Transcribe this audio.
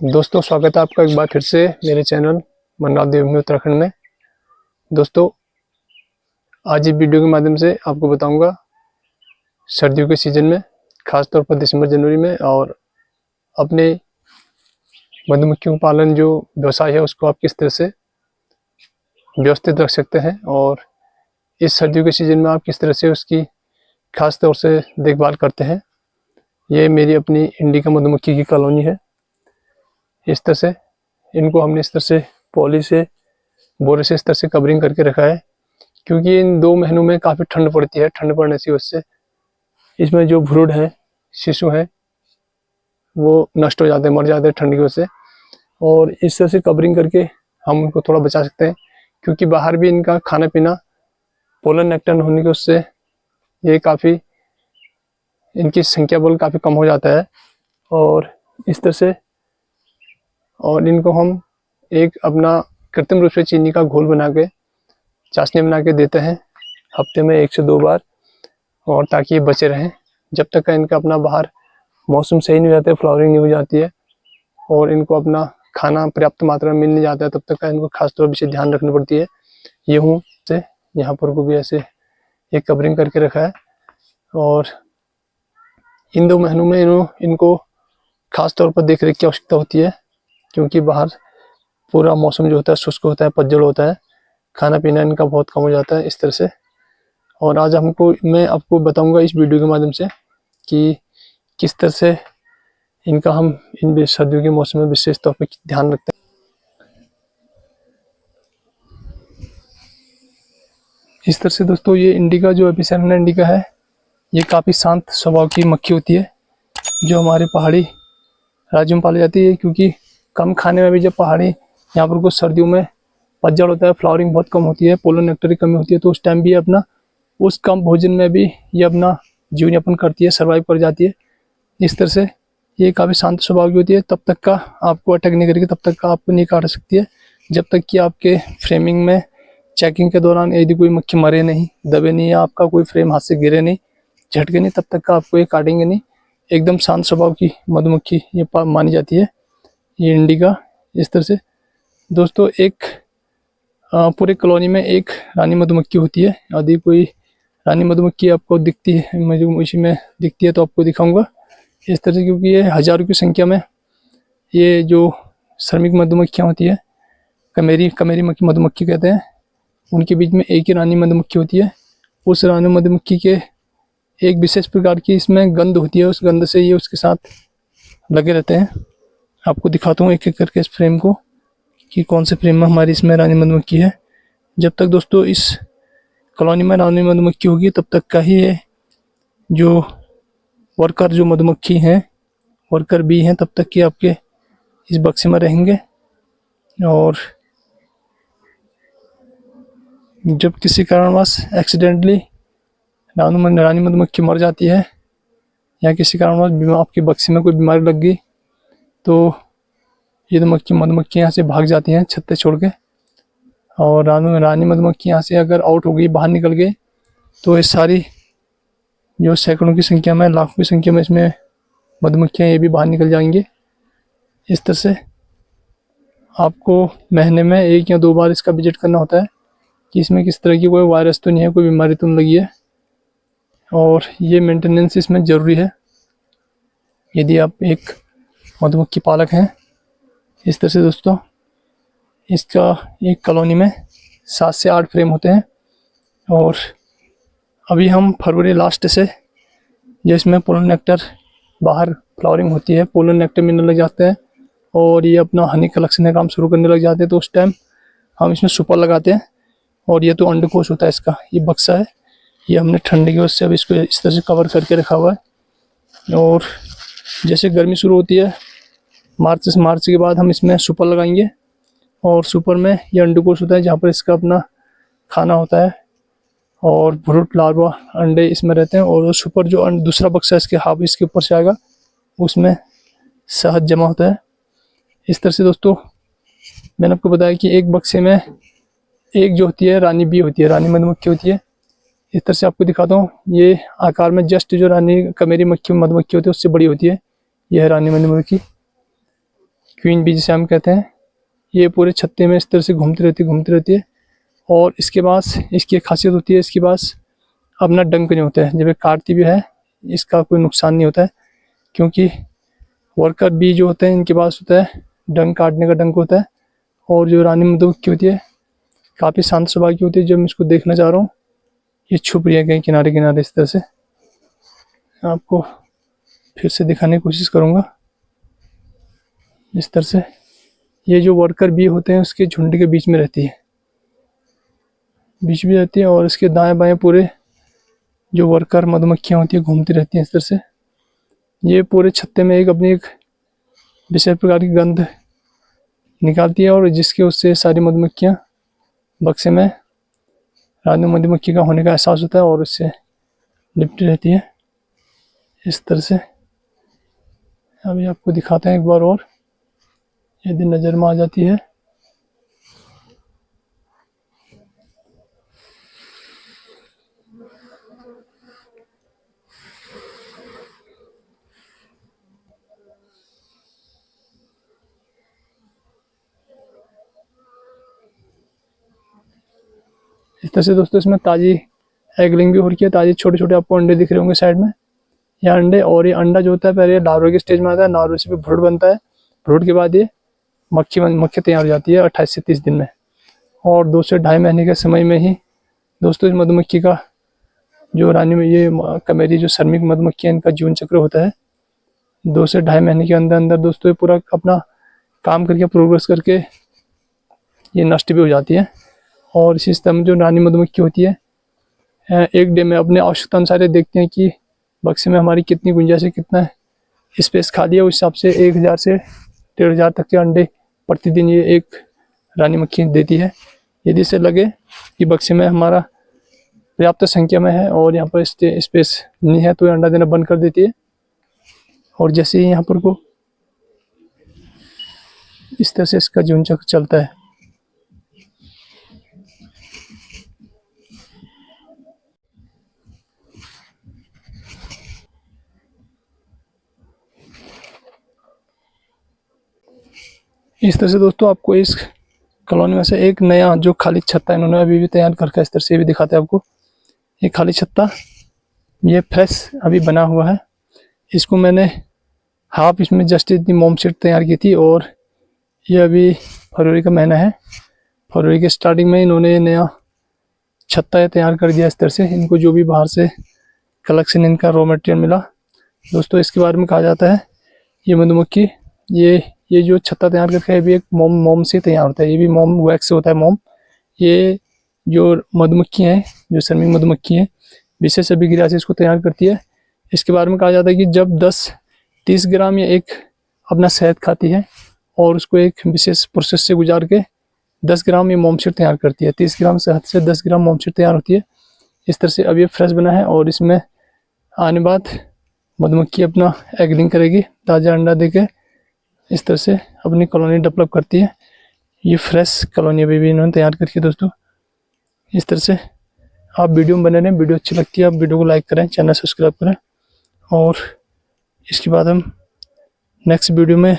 दोस्तों स्वागत है आपका एक बार फिर से मेरे चैनल मनराज देवभूमि उत्तराखंड में। दोस्तों आज इस वीडियो के माध्यम से आपको बताऊंगा सर्दियों के सीज़न में, ख़ासतौर पर दिसंबर जनवरी में, और अपने मधुमक्खियों पालन जो व्यवसाय है उसको आप किस तरह से व्यवस्थित रख सकते हैं, और इस सर्दियों के सीज़न में आप किस तरह से उसकी खास तौर से देखभाल करते हैं। ये मेरी अपनी इंडिका मधुमक्खी की कॉलोनी है। इस तरह से इनको हमने इस तरह से पॉली से, बोरे से इस तरह से कवरिंग करके रखा है, क्योंकि इन 2 महीनों में काफ़ी ठंड पड़ती है। ठंड पड़ने की वजह से इसमें जो ब्रूड है, शिशु है, वो नष्ट हो जाते हैं, मर जाते हैं ठंड की वजह से। और इस तरह से कवरिंग करके हम उनको थोड़ा बचा सकते हैं, क्योंकि बाहर भी इनका खाना पीना पोलन नेक्टर होने की वजह से ये काफ़ी, इनकी संख्या बल काफ़ी कम हो जाता है। और इस तरह से और इनको हम एक अपना कृत्रिम रूप से चीनी का घोल बना के, चाशनी बना के देते हैं हफ्ते में 1 से 2 बार, और ताकि ये बचे रहें जब तक का इनका अपना बाहर मौसम सही नहीं हो जाता है, फ्लावरिंग नहीं हो जाती है और इनको अपना खाना पर्याप्त मात्रा में मिल नहीं जाता है, तब तक का इनको खासतौर पर विशेष ध्यान रखनी पड़ती है। ये हूँ से यहाँ पर को भी ऐसे एक कवरिंग करके रखा है। और इन 2 महीनों में इनको खास तौर पर देख रेख की आवश्यकता होती है, क्योंकि बाहर पूरा मौसम जो होता है शुष्क होता है, पतझड़ होता है, खाना पीना इनका बहुत कम हो जाता है इस तरह से। और आज मैं आपको बताऊंगा इस वीडियो के माध्यम से कि किस तरह से इनका हम इन सर्दियों के मौसम में विशेष तौर पर ध्यान रखते हैं। इस तरह से दोस्तों ये इंडिका जो एपिसेप्टिना इंडिका है, ये काफ़ी शांत स्वभाव की मक्खी होती है, जो हमारे पहाड़ी राज्यों में पाली जाती है। क्योंकि कम खाने में भी, जब पहाड़ी यहाँ पर कुछ सर्दियों में पतझड़ होता है, फ्लावरिंग बहुत कम होती है, पोलन नेक्टर की कमी होती है, तो उस टाइम भी अपना उस कम भोजन में भी ये अपना जीवन यापन करती है, सर्वाइव कर जाती है। इस तरह से ये काफ़ी शांत स्वभाव की होती है। तब तक का आपको अटैक नहीं करेगी, तब तक का आपको नहीं काट सकती है, जब तक कि आपके फ्रेमिंग में चेकिंग के दौरान यदि कोई मक्खी मरे नहीं, दबे नहीं, या आपका कोई फ्रेम हाथ से गिरे नहीं, झटके नहीं, तब तक का आपको ये काटेंगे नहीं। एकदम शांत स्वभाव की मधुमक्खी ये मानी जाती है, ये इंडिका। इस तरह से दोस्तों एक पूरे कॉलोनी में एक रानी मधुमक्खी होती है। यदि कोई रानी मधुमक्खी आपको दिखती है, मधुमक्खी में दिखती है, तो आपको दिखाऊंगा इस तरह से, क्योंकि ये हज़ारों की संख्या में ये जो श्रमिक मधुमक्खियाँ होती है, कमेरी मधुमक्खी कहते हैं, उनके बीच में एक ही रानी मधुमक्खी होती है। उस रानी मधुमक्खी के एक विशेष प्रकार की इसमें गंध होती है, उस गंध से ये उसके साथ लगे रहते हैं। आपको दिखाता हूँ एक एक करके इस फ्रेम को कि कौन से फ्रेम में हमारी इसमें रानी मधुमक्खी है। जब तक दोस्तों इस कॉलोनी में रानी मधुमक्खी होगी, तब तक का ही ये जो वर्कर जो मधुमक्खी हैं, वर्कर बी हैं, तब तक कि आपके इस बक्से में रहेंगे। और जब किसी कारणवश एक्सीडेंटली रानी मधुमक्खी मर जाती है, या किसी कारणवश आपके बक्से में कोई बीमारी लग गई, तो ये मधुमक्खी यहाँ से भाग जाती हैं छत्ते छोड़ के। और रानी मधुमक्खी यहाँ से अगर आउट हो गई, बाहर निकल गई, तो ये सारी जो सैकड़ों की संख्या में, लाखों की संख्या में इसमें मधुमक्खियाँ ये भी बाहर निकल जाएंगी। इस तरह से आपको महीने में 1 या 2 बार इसका विजिट करना होता है कि इसमें किस तरह की कोई वायरस तो नहीं है, कोई बीमारी तो नहीं लगी है। और ये मेंटेनेंस इसमें ज़रूरी है यदि आप एक मधुमक्खी पालक हैं। इस तरह से दोस्तों इसका एक कॉलोनी में 7 से 8 फ्रेम होते हैं। और अभी हम फरवरी लास्ट से, जिसमें पोलन नेक्टर बाहर फ्लावरिंग होती है, पोलन नेक्टर मिलने लग जाते हैं और ये अपना हनी कलेक्शन का काम शुरू करने लग जाते हैं, तो उस टाइम हम इसमें सुपर लगाते हैं। और ये तो अंडकोश होता है इसका, ये बक्सा है, ये हमने ठंडी की वजह से अब इसको इस तरह से कवर करके रखा हुआ है। और जैसे गर्मी शुरू होती है मार्च के बाद हम इसमें सुपर लगाएंगे। और सुपर में ये अंडकोश होता है, जहाँ पर इसका अपना खाना होता है, और ब्रूड लार्वा अंडे इसमें रहते हैं। और सुपर जो दूसरा बक्सा इसके हाफ इसके ऊपर से आएगा, उसमें शहद जमा होता है। इस तरह से दोस्तों मैंने आपको बताया कि एक बक्से में एक जो होती है रानी बी होती है, रानी मधुमक्खी होती है। इस तरह से आपको दिखाता हूँ, ये आकार में जस्ट जो रानी कमेरी मधुमक्खी होती है उससे बड़ी होती है, यह है रानी मधुमक्खी। क्वीन बी जिसे हम कहते हैं, ये पूरे छत्ते में इस तरह से घूमती रहती है। और इसके पास इसकी एक खासियत होती है, इसके पास अपना डंक नहीं होता है। जब ये काटती भी है इसका कोई नुकसान नहीं होता है, क्योंकि वर्कर बी जो होते हैं इनके पास होता है डंक, काटने का डंक होता है। और जो रानी मधुमक्खी होती है काफ़ी शांत स्वभाव की होती है। जब मैं इसको देखना चाह रहा हूँ ये छुप रही है कहीं किनारे किनारे। इस तरह से आपको फिर से दिखाने की कोशिश करूँगा। इस तरह से ये जो वर्कर बी होते हैं उसके झुंड के बीच में रहती है, और इसके दाएं बाएं पूरे जो वर्कर मधुमक्खियाँ होती है घूमती रहती हैं इस तरह से। ये पूरे छत्ते में अपनी एक विशेष प्रकार की गंध निकालती है, और जिसके उससे सारी मधुमक्खियाँ बक्से में रानी मधुमक्खी का होने का एहसास होता है और उससे लिपटी रहती है इस तरह से। अभी आपको दिखाते हैं एक बार और, यदि नज़र में आ जाती है। इस तरह से दोस्तों इसमें ताज़ी एगलिंग भी हो रही है। ताज़ी छोटे छोटे आपको अंडे दिख रहे होंगे साइड में, ये अंडे। और ये अंडा जो होता है पहले लार्वा के स्टेज में आता है, लार्वा से फिर भ्रूण बनता है, भ्रूण के बाद ये मक्खी तैयार हो जाती है 28 से 30 दिन में। और 2 से ढाई महीने के समय में ही दोस्तों इस मधुमक्खी का जो रानी में ये कमेरी जो श्रमिक मधुमक्खी है इनका जीवन चक्र होता है 2 से ढाई महीने के अंदर अंदर दोस्तों ये पूरा अपना काम करके प्रोग्रेस करके ये नष्ट भी हो जाती है। और इसी तरह जो रानी मधुमक्खी होती है एक डे में अपने आवश्यकता अनुसार देखते हैं कि बक्से में हमारी कितनी गुंजाइश है, कितना स्पेस खाली है, उस हिसाब से 1000 से 1500 तक के अंडे प्रतिदिन ये एक रानी मक्खी देती है। यदि इसे लगे कि बक्से में हमारा पर्याप्त संख्या में है और यहाँ पर स्पेस नहीं है तो ये अंडा देना बंद कर देती है। और जैसे ही यहाँ पर को इस तरह से इसका जीवन चक्र चलता है। इस तरह से दोस्तों आपको इस कॉलोनी में से एक नया जो खाली छत्ता इन्होंने अभी भी तैयार करके इस तरह से भी दिखाते हैं आपको। ये खाली छत्ता ये फ्रेश अभी बना हुआ है। इसको मैंने हाफ इसमें जस्ट इतनी मोम शीट तैयार की थी और ये अभी फरवरी का महीना है। फरवरी के स्टार्टिंग में इन्होंने नया छत्ता तैयार कर दिया इस तरह से। इनको जो भी बाहर से कलेक्शन इनका रॉ मटेरियल मिला दोस्तों, इसके बारे में कहा जाता है ये मधुमक्खी ये जो छत्ता तैयार करके है भी एक मोम से तैयार होता है। ये भी मोम वैक्स से होता है मोम। ये जो मधुमक्खी हैं जो श्रमिक मधुमक्खी हैं विशेष अभिक्रिया से इसको तैयार करती है। इसके बारे में कहा जाता है कि जब 10-30 ग्राम या एक अपना शहद खाती है और उसको एक विशेष प्रोसेस से गुजार के 10 ग्राम ये मोमशीट तैयार करती है। 30 ग्राम शहद से 10 ग्राम मोमशीट तैयार होती है। इस तरह से अब ये फ्रेश बना है और इसमें आने बाद मधुमक्खी अपना एगलिंग करेगी, ताज़ा अंडा देके इस तरह से अपनी कॉलोनी डेवलप करती है। ये फ्रेश कॉलोनी अभी भी इन्होंने तैयार करके दोस्तों। इस तरह से आप वीडियो में बने रहें। वीडियो अच्छी लगती है आप वीडियो को लाइक करें, चैनल सब्सक्राइब करें। और इसके बाद हम नेक्स्ट वीडियो में